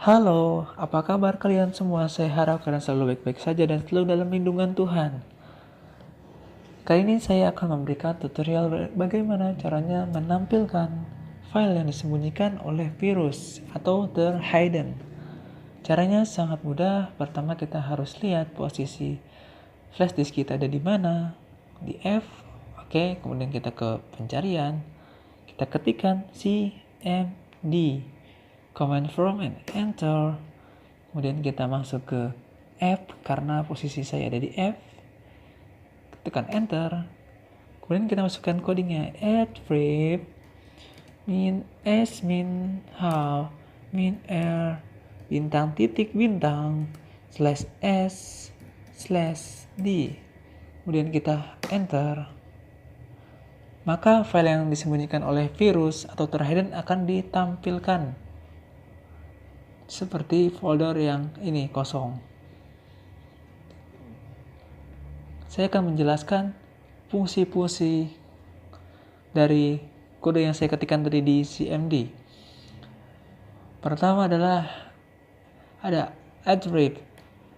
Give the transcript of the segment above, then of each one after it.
Halo, apa kabar kalian semua? Saya harap kalian selalu baik-baik saja dan selalu dalam lindungan Tuhan. Kali ini saya akan memberikan tutorial bagaimana caranya menampilkan file yang disembunyikan oleh virus atau the hidden. Caranya sangat mudah. Pertama kita harus lihat posisi flash disk kita ada di mana. Di F. Oke, kemudian kita ke pencarian. Kita ketikkan cmd. Command from and enter. Kemudian kita masuk ke F karena posisi saya ada di F. Tekan enter. Kemudian kita masukkan codingnya attrib min s min h min r bintang titik bintang slash s slash d. Kemudian kita enter. Maka file yang disembunyikan oleh virus atau terhidden akan ditampilkan seperti folder yang ini kosong. Saya akan menjelaskan fungsi-fungsi dari kode yang saya ketikkan tadi di cmd. Pertama adalah ada attrib.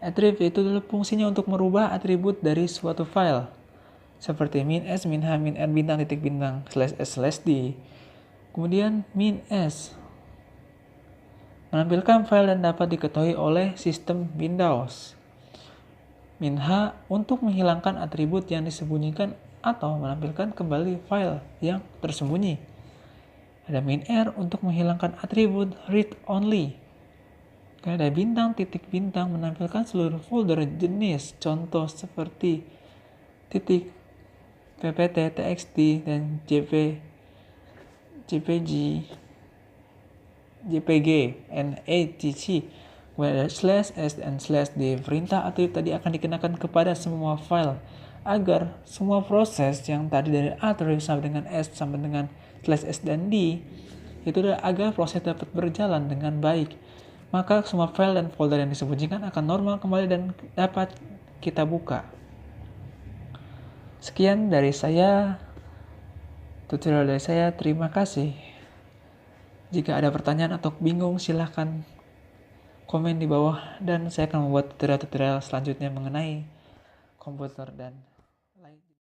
Attrib itu adalah fungsinya untuk merubah atribut dari suatu file seperti min s, min h, min r, bintang, titik, bintang, slash s, slash d. Kemudian min s menampilkan file dan dapat diketahui oleh sistem Windows. Min H untuk menghilangkan atribut yang disembunyikan atau menampilkan kembali file yang tersembunyi. Ada min R untuk menghilangkan atribut read only. Ada bintang titik bintang menampilkan seluruh folder jenis contoh seperti titik, ppt, txt, dan jpg, NATC. Kemudian ada slash s dan slash d. Perintah atribut tadi akan dikenakan kepada semua file agar semua proses yang tadi dari atribut sampai dengan s sampai dengan slash s dan d itu adalah agar proses dapat berjalan dengan baik. Maka semua file dan folder yang disembunyikan akan normal kembali dan dapat kita buka. Sekian dari saya, tutorial dari saya. Terima kasih. Jika ada pertanyaan atau bingung, silahkan komen di bawah dan saya akan membuat tutorial-tutorial selanjutnya mengenai komputer dan